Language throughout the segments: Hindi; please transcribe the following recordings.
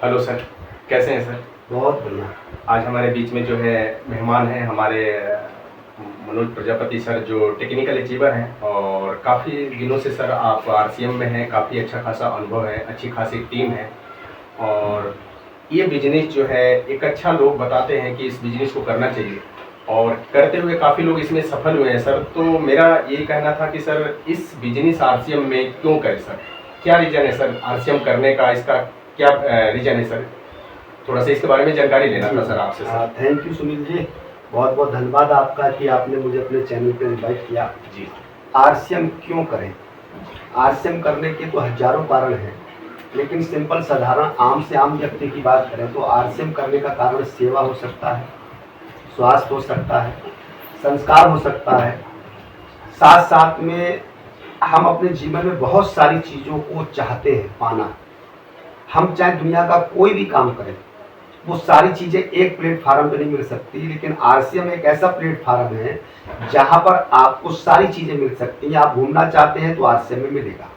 हेलो सर, कैसे हैं सर? बहुत बढ़िया। आज हमारे बीच में जो है मेहमान हैं हमारे मनोज प्रजापति सर, जो टेक्निकल अचीवर हैं और काफ़ी दिनों से सर आप आरसीएम में हैं, काफ़ी अच्छा खासा अनुभव है, अच्छी खासी टीम है। और ये बिजनेस जो है एक अच्छा, लोग बताते हैं कि इस बिजनेस को करना चाहिए और करते हुए काफ़ी लोग इसमें सफल हुए हैं सर। तो मेरा ये कहना था कि सर इस बिजनेस आरसीएम में क्यों करें सर? क्या रीज़न है सर आरसीएम करने का? इसका क्या रीज़न है सर? थोड़ा सा इसके बारे में जानकारी लेना था सर आपसे sir. Thank you Sunil ji, बहुत बहुत धन्यवाद आपका कि आपने मुझे अपने चैनल पर इनवाइट किया। जी। आरसीएम क्यों करें? आरसीएम करने के तो हजारों कारण हैं, लेकिन सिंपल साधारण आम से आम व्यक्ति की बात करें तो आरसीएम करने का कारण सेवा हो सकता है, स्वास्थ्य हो सकता है, संस्कार हो सकता है। साथ साथ में हम अपने जीवन में बहुत सारी चीज़ों को चाहते हैं पाना। हम चाहे दुनिया का कोई भी काम करें, वो सारी चीज़ें एक प्लेटफार्म पे नहीं मिल सकती, लेकिन आरसीएम एक ऐसा प्लेटफार्म है जहां पर आपको सारी चीज़ें मिल सकती हैं। आप घूमना चाहते हैं तो आरसीएम में मिलेगा,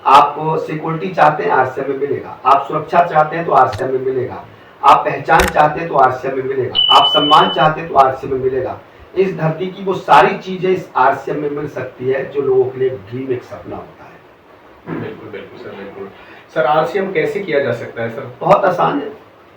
आप सिक्योरिटी चाहते हैं आरसीएम में मिलेगा, आप सुरक्षा चाहते हैं तो आरसीएम में मिलेगा, आप पहचान चाहते हैं तो आरसीएम में मिलेगा, आप सम्मान चाहते हैं तो आरसीएम में मिलेगा। इस धरती की वो सारी चीज़ें इस आरसीएम में मिल सकती है जो लोगों के लिए एक ड्रीम, एक सपना होता है। बिल्कुल बिल्कुल सर, बिल्कुल सर। आरसीएम कैसे किया जा सकता है सर? बहुत आसान है।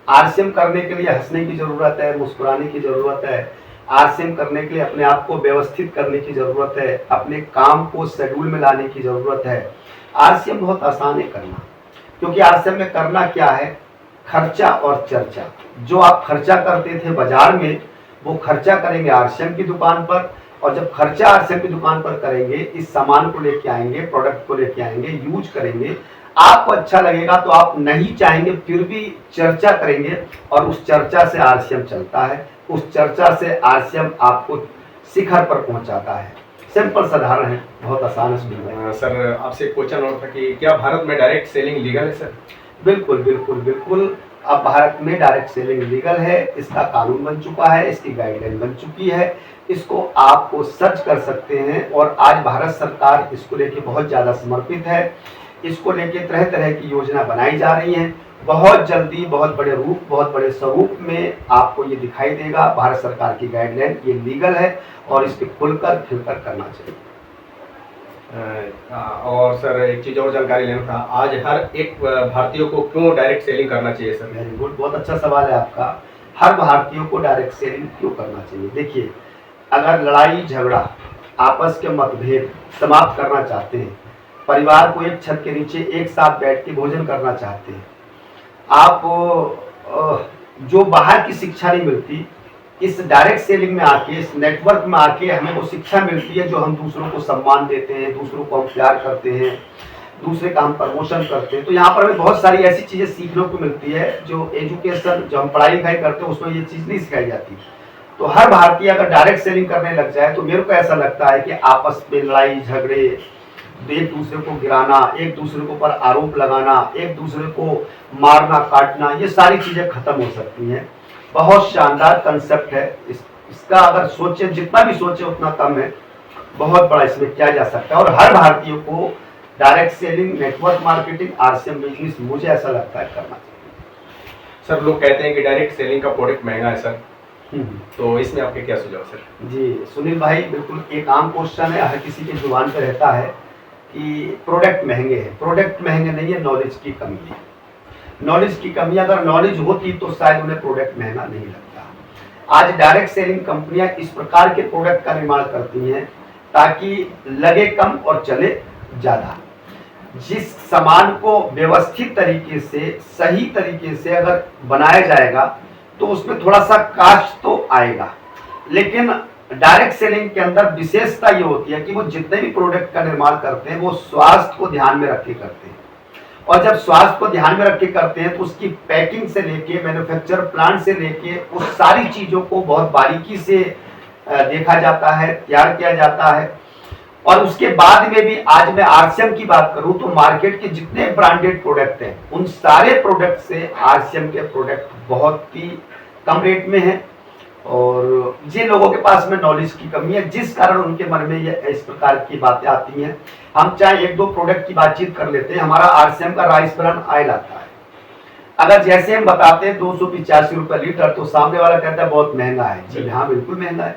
आरसीएम करने के लिए हंसने की ज़रूरत है, मुस्कुराने की ज़रूरत है। आरसीएम करने के लिए अपने आप को व्यवस्थित करने की ज़रूरत है, अपने काम को शेड्यूल में लाने की ज़रूरत है। आरसीएम बहुत आसान है करना, क्योंकि आरसीएम में करना क्या है? खर्चा और चर्चा। जो आप खर्चा करते थे बाजार में, वो खर्चा करेंगे आरसीएम की दुकान पर, और जब खर्चा आरसीएम की दुकान पर करेंगे, इस सामान को लेके आएंगे, प्रोडक्ट को लेके आएंगे, यूज करेंगे, आपको अच्छा लगेगा तो आप नहीं चाहेंगे फिर भी चर्चा करेंगे, और उस चर्चा से आरसीएम चलता है, उस चर्चा से आरसीएम आपको शिखर पर पहुंचाता है। सिंपल साधारण है, बहुत आसान है। सर आपसे एक क्वेश्चन और था कि क्या भारत में डायरेक्ट सेलिंग लीगल है सर? बिल्कुल बिल्कुल बिल्कुल। अब भारत में डायरेक्ट सेलिंग लीगल है, इसका कानून बन चुका है, इसकी गाइडलाइन बन चुकी है। इसको आपको सर्च कर सकते हैं, और आज भारत सरकार इसको लेके बहुत ज़्यादा समर्पित है। इसको लेके तरह तरह की योजना बनाई जा रही हैं। बहुत जल्दी बहुत बड़े रूप, बहुत बड़े स्वरूप में आपको ये दिखाई देगा। भारत सरकार की गाइडलाइन ये लीगल है, और इसके खुलकर खिलकर करना चाहिए। और सर एक चीज़ और जानकारी लेना था, आज हर एक भारतीय को क्यों डायरेक्ट सेलिंग करना चाहिए सर? वेरी गुड, बहुत अच्छा सवाल है आपका। हर भारतीय को डायरेक्ट सेलिंग क्यों करना चाहिए? देखिए, अगर लड़ाई झगड़ा, आपस के मतभेद समाप्त करना चाहते हैं, परिवार को एक छत के नीचे एक साथ बैठ के भोजन करना चाहते हैं, आप जो बाहर की शिक्षा नहीं मिलती, इस डायरेक्ट सेलिंग में आके, इस नेटवर्क में आके हमें वो शिक्षा मिलती है, जो हम दूसरों को सम्मान देते हैं, दूसरों को हम प्यार करते हैं, दूसरे का हम प्रमोशन करते हैं। तो यहाँ पर हमें बहुत सारी ऐसी चीज़ें सीखने को मिलती है जो एजुकेशन, जो हम पढ़ाई लिखाई करते हैं, उसमें ये चीज़ नहीं सिखाई जाती। तो हर भारतीय अगर डायरेक्ट सेलिंग करने लग जाए, तो मेरे को ऐसा लगता है कि आपस में लड़ाई झगड़े, एक दूसरे को गिराना, एक दूसरे के ऊपर आरोप लगाना, एक दूसरे को मारना काटना, ये सारी चीज़ें खत्म हो सकती हैं। बहुत शानदार कंसेप्ट है। इसका अगर सोचे, जितना भी सोचे उतना कम है। बहुत बड़ा इसमें किया जा सकता है, और हर भारतीय को direct selling, network marketing, RCM business, मुझे ऐसा लगता है करना चाहिए। सर लोग कहते हैं कि डायरेक्ट सेलिंग का प्रोडक्ट महंगा है सर, तो इसमें आपके क्या सुझाव सर? जी सुनील भाई, बिल्कुल एक आम क्वेश्चन है, हर किसी के जुबान पे रहता है कि प्रोडक्ट महंगे हैं। प्रोडक्ट महंगे नहीं है, नॉलेज की कमी है। नॉलेज की कमी, अगर नॉलेज होती तो शायद उन्हें प्रोडक्ट महंगा नहीं लगता। आज डायरेक्ट सेलिंग कंपनियां इस प्रकार के प्रोडक्ट का निर्माण करती हैं ताकि लगे कम और चले ज़्यादा। जिस सामान को व्यवस्थित तरीके से, सही तरीके से अगर बनाया जाएगा तो उसमें थोड़ा सा कास्ट तो आएगा, लेकिन डायरेक्ट सेलिंग के अंदर विशेषता ये होती है कि वो जितने भी प्रोडक्ट का निर्माण करते हैं, वो स्वास्थ्य को ध्यान में रख के करते हैं। और जब स्वास्थ्य को ध्यान में रख के करते हैं, तो उसकी पैकिंग से लेके, मैन्युफैक्चर प्लांट से लेके, उस सारी चीज़ों को बहुत बारीकी से देखा जाता है, तैयार किया जाता है। और उसके बाद में भी आज मैं आरसीएम की बात करूं तो मार्केट के जितने ब्रांडेड प्रोडक्ट हैं, उन सारे प्रोडक्ट से आरसीएम के प्रोडक्ट बहुत ही कम रेट में हैं। और जिन लोगों के पास में नॉलेज की कमी है, जिस कारण उनके मन में ये इस प्रकार की बातें आती हैं। हम चाहे एक दो प्रोडक्ट की बातचीत कर लेते हैं। हमारा आरसीएम का राइस ब्रान ऑयल आता है। अगर जैसे हम बताते हैं 285 रुपए लीटर, तो सामने वाला कहता है बहुत महंगा है। जी हाँ, बिल्कुल महंगा है,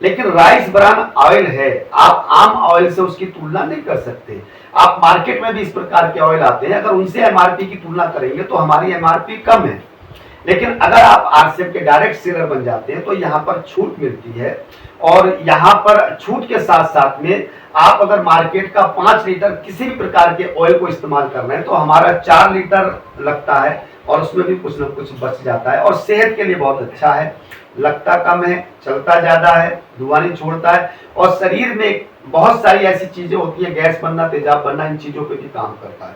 लेकिन राइस ब्रान ऑयल है, आप आम ऑयल से उसकी तुलना नहीं कर सकते। आप मार्केट में भी इस प्रकार के ऑयल आते हैं, अगर उनसे एमआरपी की तुलना करेंगे तो हमारी एमआरपी कम है, लेकिन अगर आप आरसीएम के डायरेक्ट सेलर बन जाते हैं तो यहाँ पर छूट मिलती है। और यहाँ पर छूट के साथ साथ में आप अगर मार्केट का 5 लीटर किसी भी प्रकार के ऑयल को इस्तेमाल कर रहे हैं तो हमारा 4 लीटर लगता है, और उसमें भी कुछ न कुछ बच जाता है, और सेहत के लिए बहुत अच्छा है, लगता कम है, चलता ज्यादा है, धुआं नहीं छोड़ता है, और शरीर में बहुत सारी ऐसी चीजें होती है, गैस बनना, तेजाब बनना, इन चीजों पे भी काम करता है।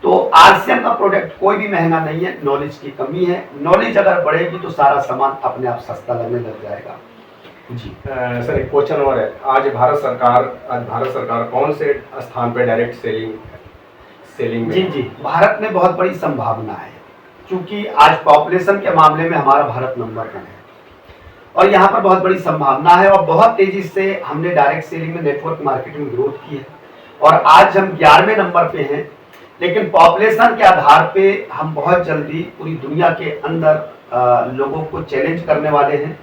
तो आरसीएम का प्रोडक्ट कोई भी महंगा नहीं है, नॉलेज की कमी है। नॉलेज अगर बढ़ेगी तो सारा सामान अपने आप सस्ता लगने लग जाएगा। जी सर, एक क्वेश्चन और है। आज भारत सरकार कौन से स्थान पे डायरेक्ट सेलिंग में? जी जी, भारत में बहुत बड़ी संभावना है, क्योंकि आज पॉपुलेशन के मामले में हमारा भारत नंबर 1 है, और यहाँ पर बहुत बड़ी संभावना है, और बहुत तेजी से हमने डायरेक्ट सेलिंग में नेटवर्क मार्केटिंग ग्रोथ की है, और आज हम 11वें नंबर पे हैं। लेकिन पॉपुलेशन के आधार पे हम बहुत जल्दी पूरी दुनिया के अंदर लोगों को चैलेंज करने वाले हैं।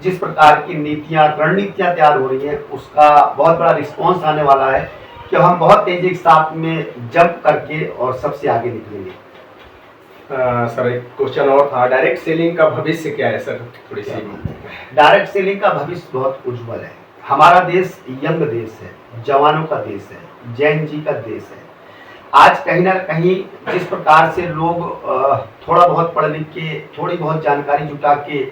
जिस प्रकार की नीतियां, रणनीतियां तैयार हो रही हैं, उसका बहुत बड़ा रिस्पॉन्स आने वाला है कि हम बहुत तेजी के साथ में जंप करके और सबसे आगे निकलेंगे। सर, एक क्वेश्चन और था, डायरेक्ट सेलिंग का भविष्य क्या है सर? थोड़ी सी। डायरेक्ट सेलिंग का भविष्य बहुत उज्जवल है। हमारा देश यंग देश है, जवानों का देश है, जैन जी का देश है। आज कहीं ना कहीं जिस प्रकार से लोग थोड़ा बहुत पढ़ लिख के, थोड़ी बहुत जानकारी जुटा के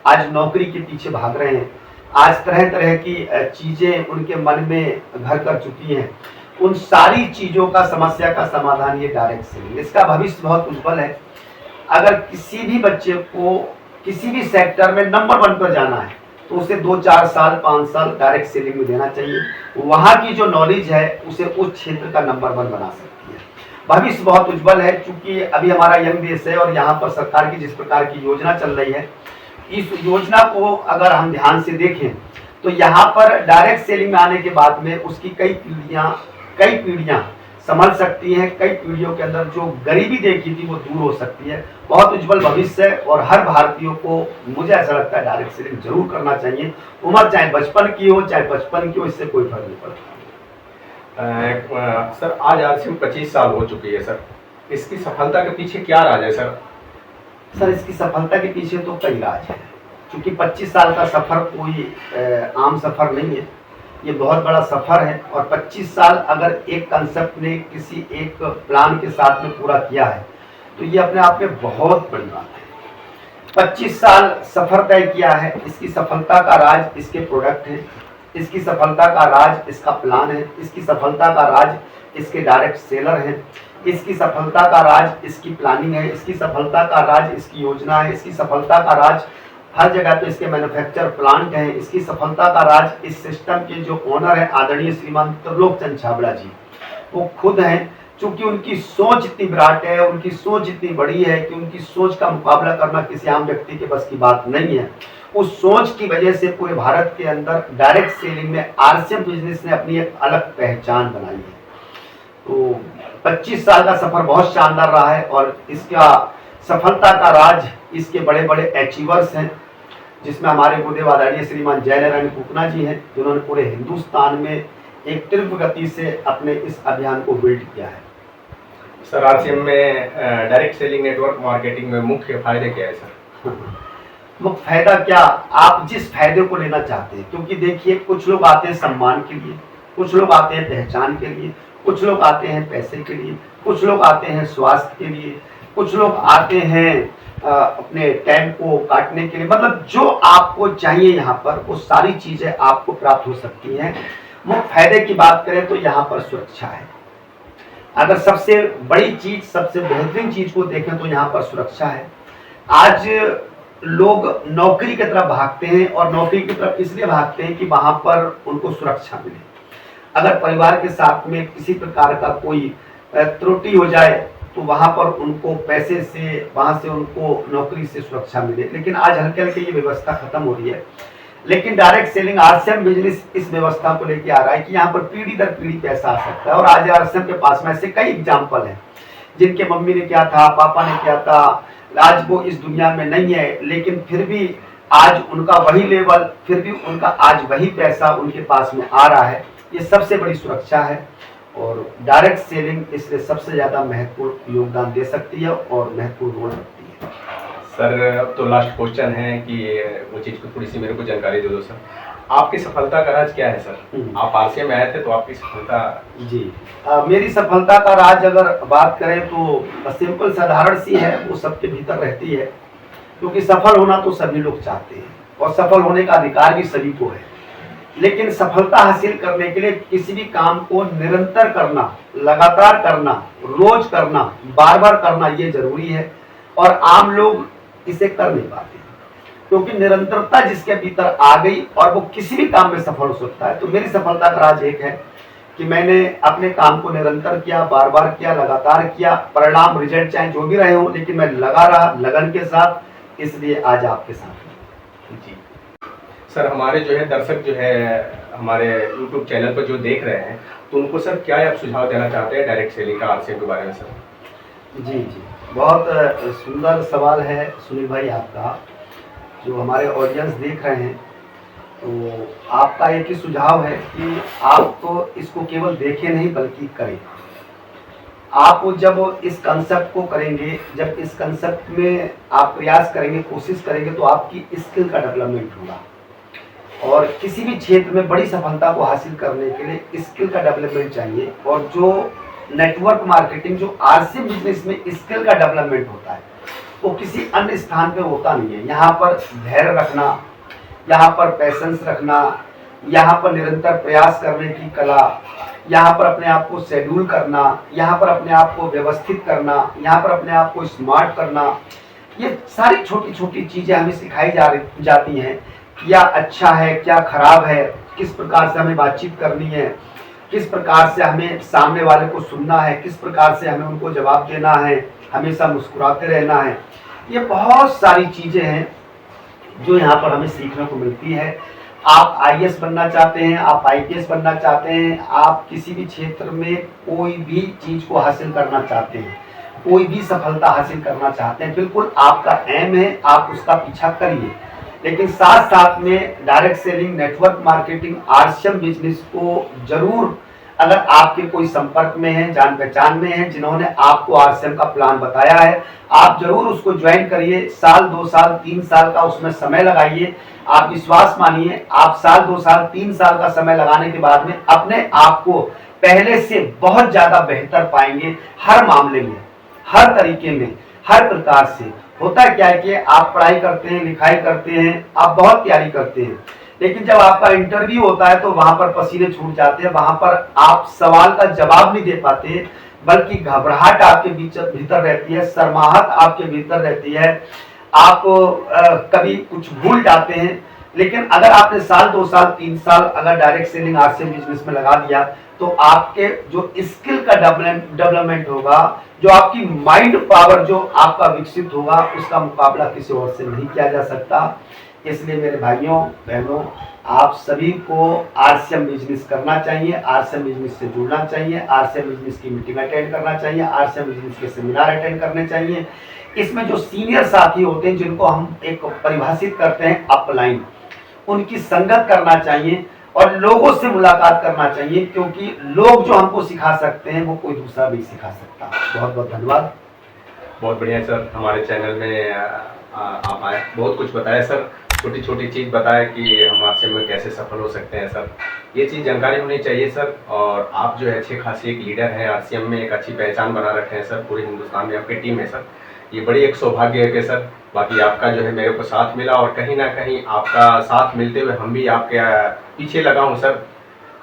आज नौकरी के पीछे भाग रहे हैं, आज तरह तरह की चीजें उनके मन में घर कर चुकी हैं, उन सारी चीजों का, समस्या का समाधान ये डायरेक्ट सेलिंग। इसका भविष्य बहुत उज्जवल है। अगर किसी भी बच्चे को किसी भी सेक्टर में नंबर 1 पर जाना है तो उसे 2-4 साल, 5 साल डायरेक्ट सेलिंग में देना चाहिए। वहां की जो नॉलेज है उसे उस क्षेत्र का नंबर 1 बना सकती है। भविष्य बहुत उज्जवल है, क्योंकि अभी हमारा यंग देश है, और यहाँ पर सरकार की जिस प्रकार की योजना चल रही है, इस योजना को अगर हम ध्यान से देखें तो यहाँ पर डायरेक्ट सेलिंग में आने के बाद में उसकी कई पीढ़ियां संभल सकती हैं। कई पीढ़ियों के अंदर जो गरीबी देखी थी वो दूर हो सकती है। बहुत उज्जवल भविष्य है, और हर भारतीयों को, मुझे ऐसा लगता है, डायरेक्ट सेलिंग जरूर करना चाहिए। उम्र चाहे बचपन की हो चाहे 55 की हो, इससे कोई फर्क नहीं पड़ता। सर, आज आरसीएम 25 साल हो चुकी है सर, इसकी सफलता के पीछे क्या राज है सर? सर, इसकी सफलता के पीछे तो कई राज है, क्योंकि 25 साल का सफर कोई आम सफर नहीं है, ये बहुत बड़ा सफर है। और 25 साल अगर एक कंसेप्ट ने किसी एक प्लान के साथ में पूरा किया है तो ये अपने आप में बहुत बड़ी बात है। 25 साल सफर तय किया है, इसकी सफलता का राज इसके प्रोडक्ट है, इसकी सफलता का राज इसका प्लान है, इसकी सफलता का राज इसके डायरेक्ट सेलर हैं, इसकी सफलता का राज इसकी प्लानिंग है, इसकी सफलता का राज इसकी योजना है, इसकी सफलता का राज हर जगह पे इसके मैन्युफैक्चर प्लांट हैं, इसकी सफलता का राज इस सिस्टम के जो ओनर है आदरणीय श्रीमान त्रिलोक चंद छाबड़ा जी, वो खुद हैं। चूंकि उनकी सोच इतनी विराट है, उनकी सोच इतनी बड़ी है कि उनकी सोच का मुकाबला करना किसी आम व्यक्ति के बस की बात नहीं है। उस सोच की वजह से पूरे भारत के अंदर डायरेक्ट सेलिंग में आरसीएम बिजनेस ने अपनी एक अलग पहचान बनाई है। तो 25 साल का सफर बहुत शानदार रहा है, और इसका सफलता का राज इसके बड़े बड़े अचीवर्स हैं, जिसमें हमारे गुरुदेव आदरणीय श्रीमान जय नारायण कुकना जी हैं, जिन्होंने पूरे हिंदुस्तान में एक तीव्र गति से अपने इस अभियान को बिल्ड किया है। सर, आरसीएम में डायरेक्ट सेलिंग नेटवर्क मार्केटिंग में मुख्य फायदे क्या है सर? मुख्य फायदा क्या, आप जिस फायदे को लेना चाहते हैं, क्योंकि देखिए कुछ लोग आते हैं सम्मान के लिए, कुछ लोग आते हैं पहचान के लिए, कुछ लोग आते हैं पैसे के लिए, कुछ लोग आते हैं स्वास्थ्य के लिए, कुछ लोग आते हैं अपने टाइम को काटने के लिए। मतलब जो आपको चाहिए यहाँ पर वो सारी चीजें आपको प्राप्त हो सकती हैं। मुख्य फायदे की बात करें तो यहाँ पर सुरक्षा है। अगर सबसे बड़ी चीज, सबसे बेहतरीन चीज को देखें तो यहाँ पर सुरक्षा है। आज लोग नौकरी की तरफ भागते हैं, और नौकरी की तरफ इसलिए भागते हैं कि वहां पर उनको सुरक्षा मिले। अगर परिवार के साथ में किसी प्रकार का कोई त्रुटि हो जाए तो वहां पर उनको पैसे से, वहां से उनको नौकरी से सुरक्षा मिले। लेकिन आज हल्के हल्के ये व्यवस्था खत्म हो रही है। लेकिन डायरेक्ट सेलिंग आरसीएम बिजनेस इस व्यवस्था को लेके आ रहा है कि यहाँ पर पीढ़ी दर पीढ़ी पैसा आ सकता है। और आज आरसीएम के पास में ऐसे कई एग्जाम्पल हैं जिनके मम्मी ने किया था, पापा ने किया था, आज वो इस दुनिया में नहीं है, लेकिन फिर भी आज उनका वही लेवल, फिर भी उनका आज वही पैसा उनके पास में आ रहा है। ये सबसे बड़ी सुरक्षा है और डायरेक्ट सेलिंग इसलिए सबसे ज़्यादा महत्वपूर्ण योगदान दे सकती है और महत्वपूर्ण रोल रखती है। सर अब तो लास्ट क्वेश्चन है कि वो चीज़ को थोड़ी सी मेरे को जानकारी दे दो सर, आपकी सफलता का राज क्या है सर? आप आरसीएम में आए थे तो आपकी सफलता। जी मेरी सफलता का राज अगर बात करें तो सिंपल साधारण सी है, वो सबके भीतर रहती है, क्योंकि सफल होना तो सभी लोग चाहते हैं और सफल होने का अधिकार भी सभी को है। लेकिन सफलता हासिल करने के लिए किसी भी काम को निरंतर करना, लगातार करना, रोज करना, बार बार करना ये जरूरी है और आम लोग इसे कर नहीं पाते, क्योंकि निरंतरता जिसके भीतर आ गई और वो किसी भी काम में सफल हो सकता है। तो मेरी सफलता का राज एक है कि मैंने अपने काम को निरंतर किया, बार बार किया, लगातार किया, परिणाम रिजल्ट चाहे जो भी रहे हो, लेकिन मैं लगा रहा लगन के साथ, इसलिए आज आपके साथ। जी सर, हमारे जो है दर्शक जो है हमारे यूट्यूब चैनल पर जो देख रहे हैं, तो उनको सर क्या आप सुझाव देना चाहते हैं डायरेक्ट सेलिंग का, आरसीएम के बारे में सर? जी जी, बहुत सुंदर सवाल है सुनील भाई आपका। जो हमारे ऑडियंस देख रहे हैं, तो आपका एक ही सुझाव है कि आप तो इसको केवल देखें नहीं बल्कि करें। आप जब इस कंसेप्ट को करेंगे, जब इस कंसेप्ट में आप प्रयास करेंगे, कोशिश करेंगे, तो आपकी स्किल का डेवलपमेंट होगा। और किसी भी क्षेत्र में बड़ी सफलता को हासिल करने के लिए स्किल का डेवलपमेंट चाहिए। और जो नेटवर्क मार्केटिंग, जो आरसीएम बिजनेस में स्किल का डेवलपमेंट होता है, वो किसी अन्य स्थान पे होता नहीं है। यहाँ पर धैर्य रखना, यहाँ पर पैसेंस रखना, यहाँ पर निरंतर प्रयास करने की कला, यहाँ पर अपने आप को शेड्यूल करना, यहाँ पर अपने आप को व्यवस्थित करना, यहाँ पर अपने आप को स्मार्ट करना, ये सारी छोटी छोटी चीज़ें हमें सिखाई जाती हैं। क्या अच्छा है, क्या खराब है, किस प्रकार से हमें बातचीत करनी है, किस प्रकार से हमें सामने वाले को सुनना है, किस प्रकार से हमें उनको जवाब देना है, हमेशा मुस्कुराते रहना है। ये बहुत सारी चीज़ें हैं जो यहाँ पर हमें सीखने को मिलती है। आप आईएएस बनना चाहते हैं, आप आईपीएस बनना चाहते हैं, आप किसी भी क्षेत्र में कोई भी चीज़ को हासिल करना चाहते हैं, कोई भी सफलता हासिल करना चाहते हैं, बिल्कुल आपका एम है, आप उसका पीछा करिए। लेकिन साथ साथ में direct selling, network marketing, RCM business को जरूर, अगर आपके कोई संपर्क में है, जान पहचान में है, जिन्होंने आपको आरसीएम का प्लान बताया है, आप जरूर उसको ज्वाइन करिए। साल, 2 साल, 3 साल का उसमें समय लगाइए। आप विश्वास मानिए, आप साल, 2 साल, 3 साल का समय लगाने के बाद में अपने आप को पहले से बहुत ज्यादा बेहतर पाएंगे, हर मामले में, हर तरीके में, हर प्रकार से। होता क्या है कि आप पढ़ाई करते हैं, लिखाई करते हैं, आप बहुत तैयारी करते हैं, लेकिन जब आपका इंटरव्यू होता है तो वहां पर पसीने छूट जाते हैं, वहां पर आप सवाल का जवाब नहीं दे पाते, बल्कि घबराहट आपके भीतर रहती है, शर्माहट आपके भीतर रहती है, आप कभी कुछ भूल जाते हैं। लेकिन अगर आपने साल, 2 साल, 3 साल अगर डायरेक्ट सेलिंग आरसीएम बिजनेस में लगा दिया, तो आपके जो स्किल का डेवलपमेंट होगा, जो आपकी माइंड पावर जो आपका विकसित होगा, उसका मुकाबला किसी और से नहीं किया जा सकता। इसलिए मेरे भाइयों बहनों, आप सभी को आरसीएम बिजनेस करना चाहिए, आरसीएम बिजनेस से जुड़ना चाहिए, आरसीएम बिजनेस की मीटिंग अटेंड करना चाहिए, आरसीएम बिजनेस के सेमिनार अटेंड करने चाहिए। इसमें जो सीनियर साथी होते हैं, जिनको हम एक परिभाषित करते हैं अपलाइन, उनकी संगत करना चाहिए और लोगों से मुलाकात करना चाहिए, क्योंकि लोग जो हमको सिखा सकते हैं वो कोई दूसरा नहीं सिखा सकता। बहुत बहुत धन्यवाद। बहुत बढ़िया सर, हमारे चैनल में आप आए, बहुत कुछ बताया सर, छोटी छोटी चीज़ बताया कि हम आरसीएम में कैसे सफल हो सकते हैं सर। ये चीज़ जानकारी होनी चाहिए सर। और आप जो है अच्छे खासी एक लीडर हैं, आरसीएम में एक अच्छी पहचान बना रखे हैं सर, पूरे हिंदुस्तान में आपकी टीम है सर। ये बड़ी एक सौभाग्य है कि सर, बाकी आपका जो है मेरे को साथ मिला और कहीं ना कहीं आपका साथ मिलते हुए हम भी आपके पीछे लगा हूँ सर,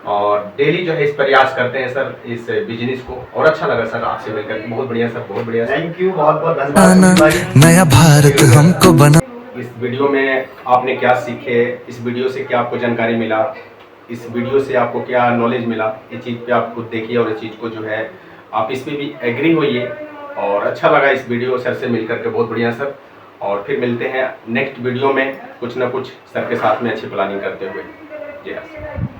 और डेली जो है इस प्रयास करते हैं सर इस बिजनेस को। और अच्छा लगा सर आपसे मिलकर, बहुत बढ़िया सर, बहुत बढ़िया सर। थैंक यू, बहुत बहुत धन्यवाद। नया भारत हमको बना। इस वीडियो में आपने क्या सीखे, इस वीडियो से क्या आपको जानकारी मिला, इस वीडियो से आपको क्या नॉलेज मिला, ये चीज़ पे आप खुद देखिए और इस चीज़ को जो है आप इस पर भी एग्री होइए। और अच्छा लगा इस वीडियो सर से मिलकर के, बहुत बढ़िया सर। और फिर मिलते हैं नेक्स्ट वीडियो में कुछ ना कुछ सर के साथ में अच्छी प्लानिंग करते हुए। जी हाँ।